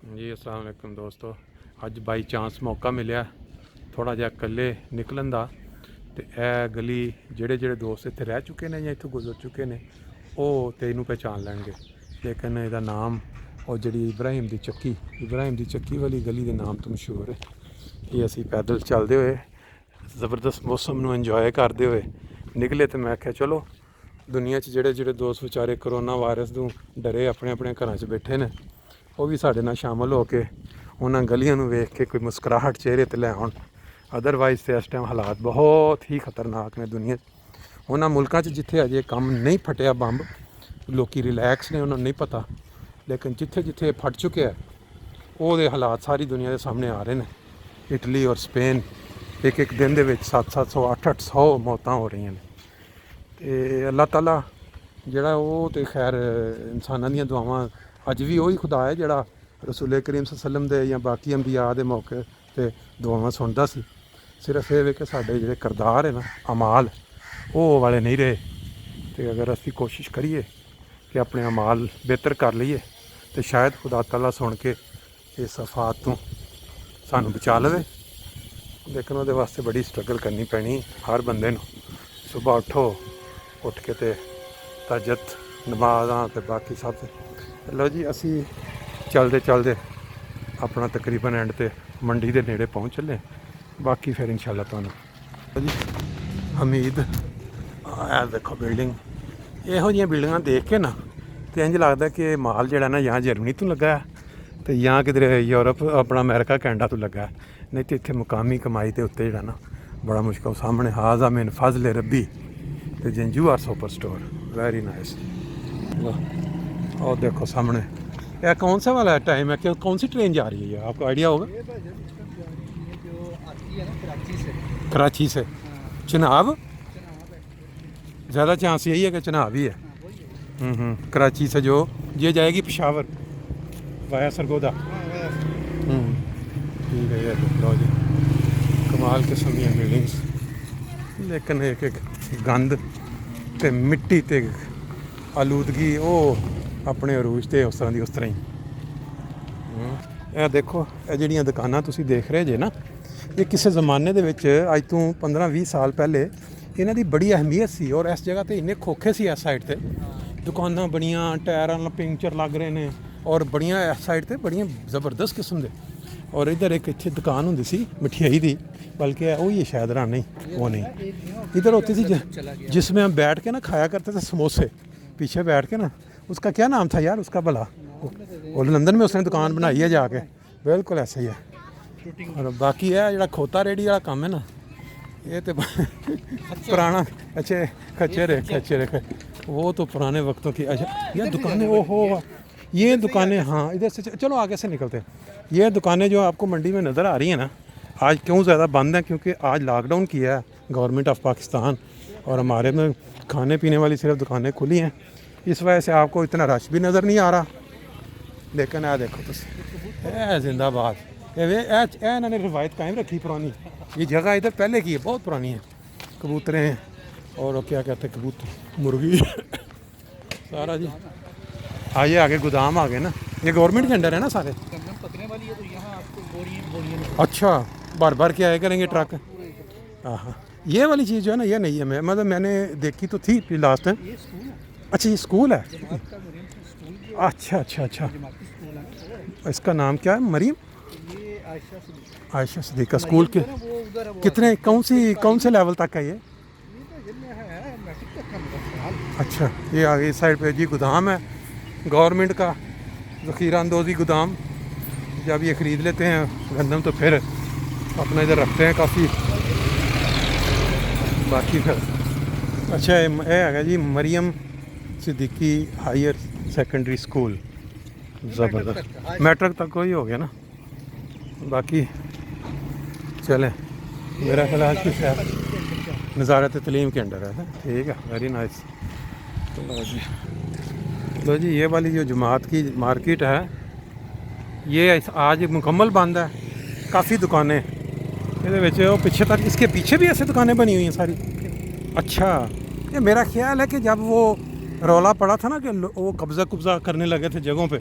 जी अस्सलाम वालेकुम दोस्तों। अज बाई चांस मौका मिलिया थोड़ा जिहा कल्ले निकलन दा ते ए गली जेड़े जेड़े दोस्त इत्थे रह चुके ने या इत्थों गुजर चुके ने ओह् ते इनू पहचान लैणगे, लेकिन इहदा नाम और जिहड़ी इब्राहिम दी चक्की वाली गली के नाम तो मशहूर है। ये असी पैदल चलते हुए ज़बरदस्त मौसम नू इंजॉय करते हुए निकले तो मैं आख्या चलो दुनिया च जेड़े जेड़े दोस्त बेचारे करोना वायरस तों डरे अपने अपने घरां च बैठे ने वो भी साढ़े नाल शामिल हो के उन्होंने गलियां नू वेख के कोई मुस्कुराहट चेहरे ते लै आउण। अदरवाइज़ तो इस टाइम हालात बहुत ही खतरनाक ने दुनिया उन्होंने मुल्कों जिथे अजे कम नहीं फटिया बंब लोग रिलैक्स ने उन्होंने नहीं पता, लेकिन जिथे जिथे फट चुके हैं वो हालात सारी दुनिया के सामने आ रहे हैं। इटली और स्पेन एक एक दिन के 700 800 मौतां हो रही हैं। तो अल्लाह ताला जड़ा वो तो खैर इंसानां दियां दुआवां अज भी वही खुदा है जड़ा रसूल करीम सल्लम दे या बाकी अंबिया दे मौके ते दुआवां सुनदा सी। सिर्फ ये कि साडे जिहड़े करदार है ना अमाल वो वाले नहीं रहे। तो अगर असी कोशिश करिए कि अपने अमाल बेहतर कर लीए तो शायद खुदा ताला सुन के इस आफात तो सानू बचा लवे, लेकिन वो वास्ते बड़ी स्ट्रगल करनी पैनी हर बंदे नू। सुबह उठ के ते तहज्जुद नमाज़ां ते बाकी सब। लो जी असी चलते चलते अपना तकरीबन एंड ते मंडी के नेड़े पहुँच चले, बाकी फिर इंशाल्लाह तुहानू जी हमीद देखो बिल्डिंग इहो जिहियां बिल्डिंगां देख के ना तो इंज लगता कि माल जिहड़ा ना या जर्मनी तो लगा है तो या किधर यूरोप अपना अमेरिका कैनेडा तो लगा है, नहीं तो इत्थे मुकामी कमाई के उत्ते जिहड़ा ना बड़ा मुश्किल सामने हाजा मिन फजल रब्बी तो Janjua R super store very nice. और देखो सामने यह कौन सा वाला टाइम है कि कौन सी ट्रेन जा रही है आपको आइडिया होगा? ये जो आती है ना कराची से चनाब ज़्यादा चांस यही है कि चनाब ही है। कराची से जो ये जाएगी पेशावर वाया सरगोदा। ठीक है ये लो जी कमाल किस्म दी बिल्डिंग्स, लेकिन एक एक गंद ते मिट्टी ते आलूदगी वो अपने अरूज ते उस तरह ही। यह देखो ये जिहड़ियां दुकानां तुसीं देख रहे जे ना ये किसी ज़माने दे विच अज तो 15-20 साल पहले इन्हां दी बड़ी अहमियत सी और इस जगह ते इन्ने खोखे सी इस साइड ते दुकानां बड़ियां टायरां पंक्चर लग रहे ने और बड़ियां इस साइड ते बड़ियां ज़बरदस्त किस्म दे। और इधर एक इत्थे दुकान हुंदी सी मिठाई दी, बल्कि वही है शायद रानी वो नहीं इधर होती थी जिसमें हम बैठ के ना खाया करते थे समोसे पीछे बैठ के ना। उसका क्या नाम था यार उसका भला? वो लंदन में उसने दुकान बनाई है जाके, बिल्कुल ऐसा ही है। और बाकी है जो खोता रेडी वाला काम है ना ये तो पुराना अच्छे खच्चर वो तो पुराने वक्तों की। अच्छा ये दुकानें ओहो ये दुकानें हाँ इधर से चलो आगे से निकलते हैं। ये दुकानें जो आपको मंडी में नज़र आ रही हैं ना आज क्यों ज़्यादा बंद हैं? क्योंकि आज लॉकडाउन किया है गवर्नमेंट ऑफ पाकिस्तान और हमारे में खाने पीने वाली सिर्फ दुकानें खुली हैं, इस वजह से आपको इतना रश भी नज़र नहीं आ रहा। लेकिन आ देखो तुम जिंदाबाद इन्होंने रिवायत कायम रखी पुरानी। ये जगह इधर पहले की है बहुत पुरानी है। कबूतरें हैं और क्या कहते हैं कबूतर मुर्गी सारा जी। आइए आगे गोदाम आ गए ना, ये गवर्नमेंट के अंडर है ना सारे। पकने वाली है तो यहाँ आपको बोरियां अच्छा भर भर के आए करेंगे ट्रक। हाँ ये वाली चीज़ जो है ना ये नहीं है, मैं मतलब मैंने देखी तो थी लास्ट टाइम। अच्छा ये स्कूल है। अच्छा इसका नाम क्या है? मरीम आयशा सदीका स्कूल के कितने कौन से लेवल तक है ये? अच्छा ये आगे इस साइड पे जी गोदाम है गवर्नमेंट का ज़ख़ीरा अंदोज़ी गोदाम। जब ये ख़रीद लेते हैं गंदम तो फिर अपना इधर रखते हैं काफ़ी बाकी फिर। अच्छा ये है जी Mariam Siddiqui higher secondary school ज़बरदस्त मैट्रिक तक को ही हो गया ना। बाकी चलें मेरा ख्याल की सैर नज़ारत तलीम के अंडर है। ठीक है वेरी नाइस। लो जी ये वाली जो जमात की मार्केट है ये आज मुकम्मल बंद है। काफ़ी दुकानें ये पीछे तक इसके पीछे भी ऐसे दुकानें बनी हुई हैं सारी। अच्छा ये मेरा ख्याल है कि जब वो रौला पड़ा था ना कि वो कब्ज़ा करने लगे थे जगहों पे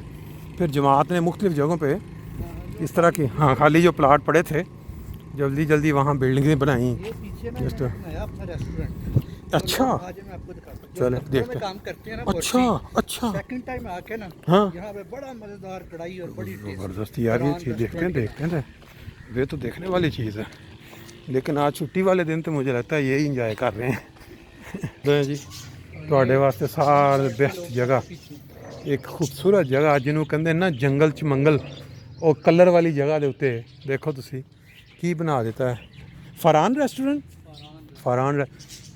फिर जमात ने मुख्तलिफ़ जगहों पे इस तरह की, हाँ, खाली जो प्लाट पड़े थे जल्दी जल्दी वहाँ बिल्डिंगें बनाई। ये पीछे ना Just- मैंने बनाया अपना रेस्टोरेंट। अच्छा, आज मैं आपको दिखाता हूँ। चले, जो दफ्तर देखते में हैं। काम करते हैं ना अच्छा अच्छा, सेकंड टाइम आके ना हाँ, यहाँ पे बड़ा मजेदार कढ़ाई और बड़ी ज़बरदस्त यार, ये चीज़ देखते हैं ये तो देखने वाली चीज़ है। लेकिन आज छुट्टी वाले दिन तो मुझे लगता है यही इंजॉय कर रहे हैं। तो जी ਤੁਹਾਡੇ ਵਾਸਤੇ ਸਾਰ ਬੈਸਟ ਜਗ੍ਹਾ, ਇੱਕ ਖੂਬਸੂਰਤ ਜਗ੍ਹਾ ਜਿਹਨੂੰ ਕਹਿੰਦੇ ਨਾ ਜੰਗਲ ਚ ਮੰਗਲ, ਉਹ ਕਲਰ ਵਾਲੀ ਜਗ੍ਹਾ ਦੇ ਉੱਤੇ ਦੇਖੋ ਤੁਸੀਂ ਕੀ ਬਣਾ ਦਿੱਤਾ है। फरहान रेस्टोरेंट, फरहान।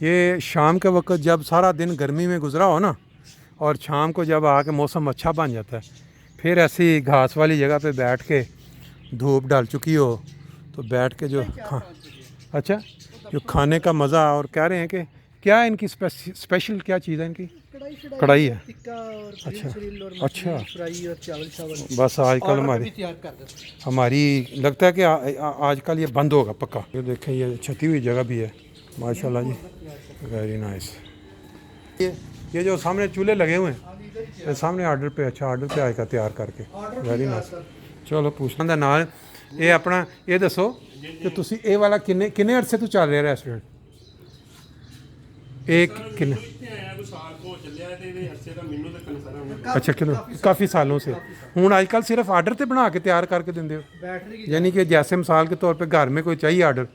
ये शाम के वक्त जब सारा दिन गर्मी में गुजरा हो ना, और शाम को जब आके मौसम अच्छा बन जाता है, फिर ऐसी घास वाली जगह पे बैठ के धूप डाल चुकी हो तो बैठ के जो अच्छा, जो खाने का मज़ा। और कह रहे हैं कि क्या है इनकी स्पेशल क्या चीज़ है इनकी? कढ़ाई है। टिक्का और अच्छा, ग्रिल और अच्छा। फ्राई और चावल चावल बस आजकल भी तैयार कर देते हैं। हमारी लगता है कि आजकल ये बंद होगा पक्का। ये देखें, ये छती हुई जगह भी है माशाल्लाह जी, वेरी नाइस। ये जो सामने चूल्हे लगे हुए हैं, ये सामने आर्डर पे, अच्छा आर्डर पे आएगा तैयार करके, वेरी नाइस। चलो पूछना ਦਾ ਨਾਲ ਇਹ ਆਪਣਾ ਇਹ ਦੱਸੋ ਕਿ ਤੁਸੀਂ ਇਹ ਵਾਲਾ ਕਿੰਨੇ ਅਰਸੇ ਤੋਂ ਚੱਲ ਰਿਹਾ ਰੈਸਟੋਰੈਂਟ? एक किन्ने अच्छा, किलो काफ़ी सालों से हूँ आजकल सिर्फ आर्डर ते बना के तैयार करके देंगे हो? यानी कि जैसे मिसाल के तौर पे घर में कोई चाहिए आर्डर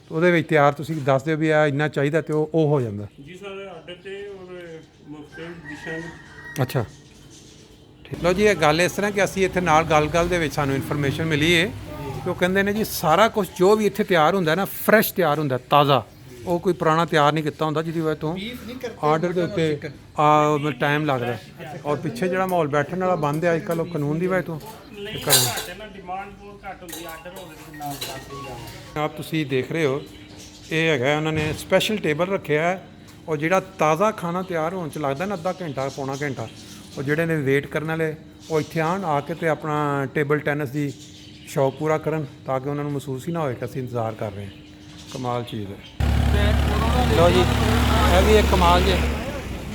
तो ਉਹਦੇ ਵਿੱਚ ਤਿਆਰ ਤੁਸੀਂ ਦੱਸ ਦਿਓ ਵੀ ਆ ਇੰਨਾ ਚਾਹੀਦਾ ਤੇ ਉਹ ਹੋ ਜਾਂਦਾ ਜੀ ਸਰ। ਆਰਡਰ ਤੇ ਔਰ ਮੁਖਤਲਿਫ ਡਿਸ਼ਾਂ। ਅੱਛਾ ਠੀਕ। ਲਓ ਜੀ, ਇਹ ਗੱਲ ਇਸ ਤਰ੍ਹਾਂ ਕਿ ਅਸੀਂ ਇੱਥੇ ਨਾਲ ਗੱਲ ਦੇ ਵਿੱਚ ਸਾਨੂੰ ਇਨਫੋਰਮੇਸ਼ਨ ਮਿਲੀ ਹੈ ਕਿ ਉਹ ਕਹਿੰਦੇ ਨੇ ਜੀ ਸਾਰਾ ਕੁਝ ਜੋ ਵੀ ਇੱਥੇ ਤਿਆਰ ਹੁੰਦਾ ਨਾ ਫਰੈਸ਼ ਤਿਆਰ ਹੁੰਦਾ, ਤਾਜ਼ਾ, ਉਹ ਕੋਈ ਪੁਰਾਣਾ ਤਿਆਰ ਨਹੀਂ ਕੀਤਾ ਹੁੰਦਾ, ਜਿਹਦੀ ਵਜ੍ਹਾ ਤੋਂ ਆਰਡਰ ਦੇ ਉੱਤੇ ਟਾਈਮ ਲੱਗਦਾ। ਔਰ ਪਿੱਛੇ ਜਿਹੜਾ ਮਾਹੌਲ ਬੈਠਣ ਵਾਲਾ ਬੰਦ ਹੈ ਅੱਜ ਕੱਲ੍ਹ, ਉਹ ਕਾਨੂੰਨ ਦੀ ਵਜ੍ਹਾ ਤੋਂ ਡਿਮਾਂਡ ਬਹੁਤ ਘੱਟ ਹੁੰਦੀ, ਆਰਡਰ ਹੋਵੇ ਤੇ ਨਾਲ ਕਰਦੇ ਆਪ ਤੁਸੀਂ ਦੇਖ ਰਹੇ ਹੋ, ਇਹ ਹੈਗਾ ਉਹਨਾਂ ਨੇ ਸਪੈਸ਼ਲ ਟੇਬਲ ਰੱਖਿਆ ਹੈ। ਔਰ ਜਿਹੜਾ ਤਾਜ਼ਾ ਖਾਣਾ ਤਿਆਰ ਹੋਣ 'ਚ ਲੱਗਦਾ ਨਾ ਅੱਧਾ ਘੰਟਾ ਪੌਣਾ ਘੰਟਾ, ਉਹ ਜਿਹੜੇ ਨੇ ਵੇਟ ਕਰਨ ਵਾਲੇ ਉਹ ਇੱਥੇ ਆਉਣ ਆ ਕੇ ਤੇ ਆਪਣਾ ਟੇਬਲ ਟੈਨਿਸ ਦੀ ਸ਼ੌਕ ਪੂਰਾ ਕਰਨ, ਤਾਂ ਕਿ ਉਹਨਾਂ ਨੂੰ ਮਹਿਸੂਸ ਹੀ ਨਾ ਹੋਵੇ ਕਿ ਅਸੀਂ ਇੰਤਜ਼ਾਰ ਕਰ ਰਹੇ ਹਾਂ। ਕਮਾਲ ਚੀਜ਼ ਹੈ। ਲਓ ਜੀ, ਇਹ ਵੀ ਇੱਕ ਕਮਾਲ ਜੇ।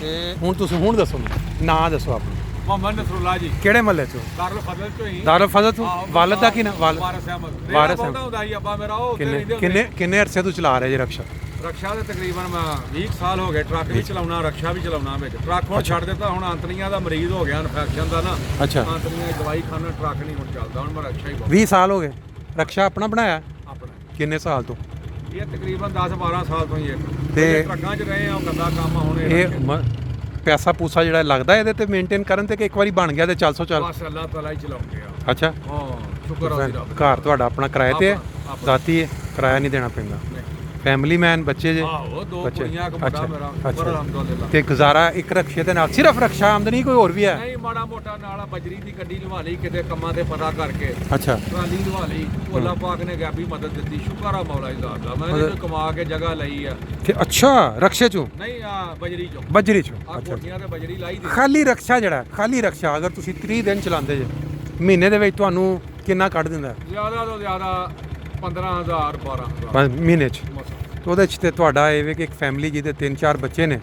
ਤੇ ਹੁਣ ਤੁਸੀਂ ਹੁਣ ਦੱਸੋ, ਨਾਂ ਦੱਸੋ ਆਪਣਾ। मोहम्मद नसरुल्लाह जी, ਕਿਹੜੇ ਮਹੱਲੇ 'ਚੋਂ? दारुल फजल चो ही। ਦਾਰੁਲ ਫਜ਼ਲ ਤੋਂ। ਵਾਲਦ ਦਾ ਕੀ ਨਾਮ? वारिस अहमद। वारिस वारिस अहमद ही अब्बा मेरा वो ਕਿੰਨੇ उत्थे ਕਿੰਨੇ ਕਿੰਨੇ ਅਰਸੇ ਤੋਂ ਚਲਾ ਰਹੇ ਜੀ ਰਕਸ਼ਾ? रक्षा ਦੇ ਤਕਰੀਬਨ ਮੈਂ 20 ਸਾਲ ਹੋ ਗਏ ਟਰੱਕ ਵੀ ਚਲਾਉਣਾ, ਰਕਸ਼ਾ ਵੀ ਚਲਾਉਣਾ ਵਿੱਚ। ਟਰੱਕ ਹੁਣ ਛੱਡ ਦਿੱਤਾ, ਹੁਣ ਅੰਤਰੀਆਂ ਦਾ ਮਰੀਜ਼ ਹੋ ਗਿਆ, ਇਨਫੈਕਸ਼ਨ ਦਾ ਨਾ। ਅੱਛਾ, ਅੰਤਰੀਆਂ ਦੀ ਦਵਾਈ ਖਾਣਾ, ਟਰੱਕ ਨਹੀਂ ਹੁਣ ਚੱਲਦਾ, ਹੁਣ ਮੈਂ ਰਕਸ਼ਾ ਹੀ 20 ਸਾਲ ਹੋ ਗਏ ਰਕਸ਼ਾ ਆਪਣਾ ਬਣਾਇਆ? ਆਪਣਾ। ਕਿੰਨੇ ਸਾਲ ਤੋਂ? ਇਹ ਤਕਰੀਬਨ 10-12 ਸਾਲ ਤੋਂ ਹੀ ਇੱਕ ਤੇ- ਟਰੱਕਾਂ 'ਚ ਰਹੇ ਆ, ਉਹ ਗੰਦਾ ਕੰਮ ਆ ਹੁਣ ਇਹ ਪੈਸਾ ਪੂਸਾ ਜਿਹੜਾ ਲੱਗਦਾ ਇਹਦੇ ਤੇ ਮੇਨਟੇਨ ਕਰਨ ਤੇ, ਕਿ ਇੱਕ ਵਾਰੀ ਬਣ ਗਿਆ ਤੇ ਚੱਲ ਸੋ ਚੱਲ? ਬਸ ਅੱਲਾਹ ਤਾਲਾ ਹੀ ਚਲਾਉਂਦੇ ਆ। ਅੱਛਾ, ਹਾਂ, ਸ਼ੁਕਰ ਆ ਰੱਬ ਦਾ। ਘਰ ਤੁਹਾਡਾ ਆਪਣਾ ਕਿਰਾਏ ਤੇ ਹੈ? ਆਪਣਾ। ਦਾਤੀ ਹੈ, ਕਿਰਾਇਆ ਨਹੀਂ ਦੇਣਾ ਪੈਂਦਾ? ਫੈਮਿਲੀ ਮੈਨ, ਬੱਚੇ ਜੇ? ਆਹੋ, ਦੋ ਬੱਚੇ। ਕੁੜੀਆਂ, ਇੱਕ ਮੁੰਡਾ ਅੱਛਾ, ਮੇਰਾ, ਅੱਛਾ। ਸ਼ੁਕਰ ਅਲਹਮਦੁਲਿਲਾ। ਤੇ ਗੁਜ਼ਾਰਾ ਇੱਕ ਰਕਸ਼ੇ ਦੇ ਨਾਲ? ਸਿਰਫ ਰਕਸ਼ਾ, ਆਮਦਨੀ ਕੋਈ ਹੋਰ ਵੀ ਹੈ? ਨਹੀਂ, ਮਾੜਾ ਮੋਟਾ ਨਾਲ ਬਜਰੀ ਦੀ ਗੱਡੀ ਲਵਾ ਲਈ, ਕਿਤੇ ਕੰਮਾਂ ਤੇ ਪਤਾ ਕਰਕੇ ਅੱਛਾ, ਟਰਾਲੀ ਲਵਾ ਲਈ। ਅੱਲਾਹ ਪਾਕ ਨੇ ਗੈਬੀ ਮਦਦ ਦਿੱਤੀ, ਸ਼ੁਕਰ ਆ ਮੌਲਾ ਜੀ ਦਾ। ਮੈਂ ਇਹਨੇ ਕਮਾ ਕੇ ਜਗ੍ਹਾ ਲਈ ਆ। ਤੇ ਅੱਛਾ ਰਕਸ਼ੇ ਚੋਂ? ਨਹੀਂ, ਆ ਬਜਰੀ ਚੋਂ, ਬਜਰੀ ਚੋਂ? ਆ ਅੱਛਾ, ਕੋਠੀਆਂ ਤੇ ਬਜਰੀ ਲਾਈ ਦੀ। ਖਾਲੀ ਰਕਸ਼ਾ ਜਿਹੜਾ, ਖਾਲੀ ਰਕਸ਼ਾ ਅਗਰ ਤੁਸੀਂ 30 ਦਿਨ ਚਲਾਉਂਦੇ ਜੇ, ਮਹੀਨੇ ਦੇ ਵਿੱਚ ਤੁਹਾਨੂੰ ਕਿੰਨਾ ਕੱਢ ਦਿੰਦਾ? ਜ਼ਿਆਦਾ ਤੋਂ ਜ਼ਿਆਦਾ 15,000 12,000 ਮਹੀਨੇ 'ਚ? ਤੇ ਉਹਦੇ 'ਚ ਤੇ ਤੁਹਾਡਾ ਇਹ ਵੇ ਕਿ ਇੱਕ ਫੈਮਿਲੀ ਜਿਹਦੇ 3-4 ਬੱਚੇ ਨੇ,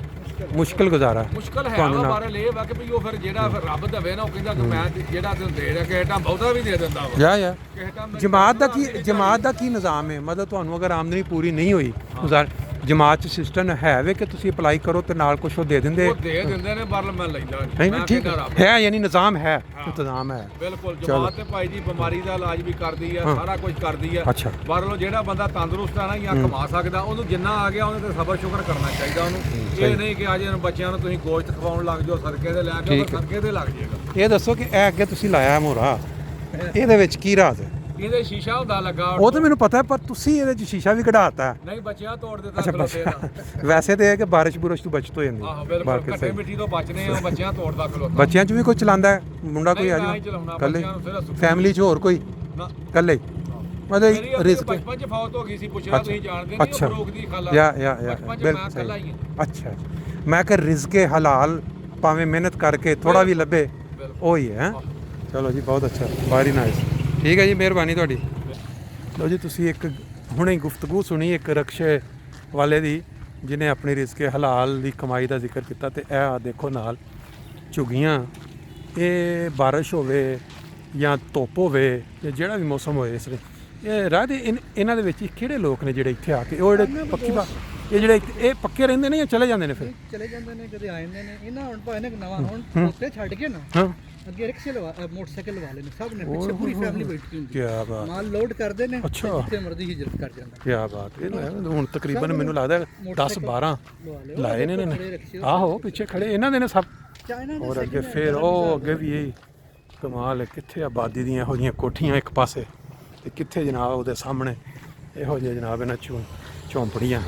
ਮੁਸ਼ਕਿਲ ਗੁਜ਼ਾਰਾ ਮੁਸ਼ਕਲ ਹੈ। ਤੁਹਾਨੂੰ ਉਹ ਨਾ- ਬਾਰੇ ਲੈ ਵਾ ਕਿ ਵੀ ਉਹ ਫਿਰ ਜਿਹੜਾ ਫਿਰ ਰੱਬ ਦੇਵੇ ਨਾ, ਉਹ ਕਹਿੰਦਾ ਕਿ ਮੈਂ ਜਿਹੜਾ ਤੈਨੂੰ ਦੇ ਰਿਹਾ, ਕਿਸੇ ਟਾਈਮ ਬਹੁਤਾ ਵੀ ਦੇ ਦਿੰਦਾ ਵਾ, ਯਾ ਕਿਸੇ ਟਾਈਮ ਜਮਾਤ ਦਾ ਕੀ ਨਿਜ਼ਾਮ ਹੈ? ਮਤਲਬ ਤੁਹਾਨੂੰ ਅਗਰ ਆਮਦਨੀ ਪੂਰੀ ਨਹੀਂ ਹੋਈ, ਜਮਾਤ 'ਚ ਸਿਸਟਮ ਹੈ ਵੇ ਕਿ ਤੁਸੀਂ ਅਪਲਾਈ ਕਰੋ ਤੇ ਨਾਲ ਕੁਛ ਉਹ ਦੇ ਦਿੰਦੇ? ਉਹ ਦੇ ਦਿੰਦੇ ਨੇ, ਪਰ ਮੈਂ ਲੈਂਦਾ ਨਹੀਂ ਮੈਂ ਠੀਕ ਕਹਿੰਦਾ ਰੱਬ। ਹੈ, ਯਾਨੀ ਨਿਜ਼ਾਮ ਹੈ, ਇੰਤਜ਼ਾਮ ਹੈ। ਬਿਲਕੁਲ। ਚਲੋ। ਜਮਾਤ ਤੇ ਭਾਈ ਜੀ ਬਿਮਾਰੀ ਦਾ ਇਲਾਜ ਵੀ ਕਰਦੀ ਆ, ਹਾਂ। ਸਾਰਾ ਕੁਝ ਕਰਦੀ ਆ। ਅੱਛਾ, ਪਰ ਲੋ ਜਿਹੜਾ ਬੰਦਾ ਤੰਦਰੁਸਤ ਆ ਨਾ ਜਾਂ ਕਮਾ ਸਕਦਾ, ਉਹਨੂੰ ਜਿੰਨਾ ਆ ਗਿਆ ਉਹਨੇ ਤੇ ਸਬਰ ਸ਼ੁਕਰ ਕਰਨਾ ਚਾਹੀਦਾ ਉਹਨੂੰ। ਇਹ ਨਹੀਂ ਕਿ ਅੱਜ ਇਹਨਾਂ ਬੱਚਿਆਂ ਨੂੰ ਤੁਸੀਂ ਗੋਸ਼ਤ ਖਵਾਉਣ ਲੱਗ ਜਾਓ, ਸਦਕੇ ਦੇ ਲੈ ਕੇ, ਠੀਕ ਹੈ। ਸਦਕੇ ਦੇ ਲੱਗ ਜਾਏਗਾ। ਇਹ ਦੱਸੋ ਕਿ ਇਹ ਅੱਗੇ ਤੁਸੀਂ ਲਾਇਆ ਮੋਹਰਾ, ਇਹਦੇ ਵਿੱਚ ਕੀ ਰਾਜ਼ ਹੈ? ਇਹਦੇ ਸ਼ੀਸ਼ਾ ਹੁੰਦਾ ਲੱਗਾ। ਉਹ ਤਾਂ ਮੈਨੂੰ ਪਤਾ ਹੈ, ਪਰ ਤੁਸੀਂ ਇਹਦੇ 'ਚ ਸ਼ੀਸ਼ਾ ਵੀ ਕਢਾਤਾ? ਨਹੀਂ, ਬੱਚਿਆਂ ਤੋੜ ਦਿੱਤਾ ਅੱਛਾ, ਖਲੋਤੇ ਦਾ। ਵੈਸੇ ਤੇ ਇਹ ਕਿ ਬਾਰਿਸ਼ ਬੁਰਸ਼ ਤੋਂ ਬਚਤ ਹੋ ਜਾਂਦੀ ਹੈ। ਆਹੋ ਬਿਲਕੁਲ, ਬਾਕੀ ਘੱਟੇ ਸਹੀ। ਮਿੱਟੀ ਤੋਂ ਬਚਨੇ ਆ, ਬੱਚਿਆਂ ਤੋੜਦਾ ਖਲੋਤਾ। ਬੱਚਿਆਂ 'ਚ ਵੀ ਕੋਈ ਚਲਾਉਂਦਾ ਹੈ ਮੁੰਡਾ, ਕੋਈ ਆ ਨਹੀਂ, ਮੈਂ ਹੀ ਜਾਵੇ ਚਲਾਉਣਾ, ਕੱਲੇ? ਬੱਚਿਆਂ ਨੂੰ ਸਿਰਫ ਫੈਮਿਲੀ 'ਚ ਹੋਰ ਕੋਈ? ਨਾ। ਕੱਲੇ? ਮੇਰੀ ਮਤਲਬ ਆਪਣੀ ਰਿਸਕ? ਬਚਪਨ 'ਚ ਫੌਤ ਹੋ ਗਈ ਸੀ, ਪੁੱਛਿਆ ਤੁਸੀਂ ਜਾਣਦੇ ਨਹੀਂ, ਅੱਛਾ। ਉਹ ਫਰੂਕ ਦੀ ਖਾਲਾ। ਯਾ ਬਚਪਨ 'ਚ ਬਿਲਕੁਲ ਮੈਂ ਇਕੱਲਾ ਹੀ ਸਹੀ। ਅੱਛਾ, ਮੈਂ ਕਿ ਰਿਜ਼ਕੇ ਹਲਾਲ ਭਾਵੇਂ ਮਿਹਨਤ ਕਰਕੇ ਥੋੜਾ ਵੀ ਲੱਭੇ, ਉਹ ਹੀ ਹੈ। ਚਲੋ ਜੀ, ਬਹੁਤ ਅੱਛਾ, ਵੈਰੀ ਨਾਈਸ। ਠੀਕ ਹੈ ਜੀ, ਮਿਹਰਬਾਨੀ ਤੁਹਾਡੀ। ਲਓ ਜੀ, ਤੁਸੀਂ ਇੱਕ ਹੁਣੇ ਹੀ ਗੁਫ਼ਤਗੂ ਸੁਣੀ ਇੱਕ ਰਕਸ਼ੇ ਵਾਲੇ ਦੀ, ਜਿਹਨੇ ਆਪਣੀ ਰਿਜ਼ਕੇ ਹਲਾਲ ਦੀ ਕਮਾਈ ਦਾ ਜ਼ਿਕਰ ਕੀਤਾ। ਤੇ ਇਹ ਦੇਖੋ ਨਾਲ ਝੁੱਗੀਆਂ, ਇਹ ਬਾਰਿਸ਼ ਹੋਵੇ ਜਾਂ ਧੁੱਪ ਹੋਵੇ ਜਾਂ ਜਿਹੜਾ ਵੀ ਮੌਸਮ ਹੋਏ ਇਸ ਵੇਲੇ ਇਹ ਰਾਹ ਦੇ ਇਹਨਾਂ ਦੇ ਵਿੱਚ ਕਿਹੜੇ ਲੋਕ ਨੇ ਜਿਹੜੇ ਇੱਥੇ ਆ ਕੇ ਉਹ ਜਿਹੜੇ ਇਹ ਜਿਹੜੇ ਇਹ ਪੱਕੇ ਰਹਿੰਦੇ ਨੇ ਜਾਂ ਚਲੇ ਜਾਂਦੇ ਨੇ ਫਿਰ? ਚਲੇ ਜਾਂਦੇ ਨੇ, ਕਦੇ ਆ ਜਾਂਦੇ ਨੇ। ਇਹਨਾਂ ਹੁਣ ਭਾਵੇਂ ਨਾ ਨਵਾਂ ਹੁਣ ਉੱਤੇ ਛੱਡ ਕੇ ਨਾ ਹਾਂ ਅੱਗੇ ਰਿਕਸ਼ੇ ਮੋਟਰਸਾਈਕਲ ਲਵਾ ਲੈਣੇ ਸਭ ਨੇ, ਪਿੱਛੇ ਪੂਰੀ ਫੈਮਿਲੀ ਬੈਠੀ ਹੁੰਦੀ ਕੀ ਬਾਤ, ਮਾਲ ਲੋਡ ਕਰਦੇ ਨੇ, ਅੱਛਾ। ਜਿੱਥੇ ਮਰਜ਼ੀ ਹਿਜਰਤ ਕਰ ਜਾਂਦਾ। ਕੀ ਬਾਤ। ਇਹ ਹੁਣ ਤਕਰੀਬਨ ਮੈਨੂੰ ਲੱਗਦਾ 10-12 ਲਵਾ ਲਿਓ ਲਾਏ ਨੇ ਇਹਨਾਂ ਨੇ। ਆਹੋ ਪਿੱਛੇ ਖੜੇ ਇਹਨਾਂ ਦੇ ਨੇ ਸਭ। ਚਾਈਨਾ ਔਰ ਅੱਗੇ ਫਿਰ ਉਹ ਅੱਗੇ ਵੀ ਇਹ ਕਮਾਲ ਹੈ, ਕਿੱਥੇ ਆਬਾਦੀ ਦੀਆਂ ਇਹੋ ਜਿਹੀਆਂ ਕੋਠੀਆਂ ਇੱਕ ਪਾਸੇ ਤੇ ਕਿੱਥੇ ਜਨਾਬ ਉਹਦੇ ਸਾਹਮਣੇ ਇਹੋ ਜਿਹੇ ਜਨਾਬ ਇਹਨਾਂ ਝੌਂਪੜੀਆਂ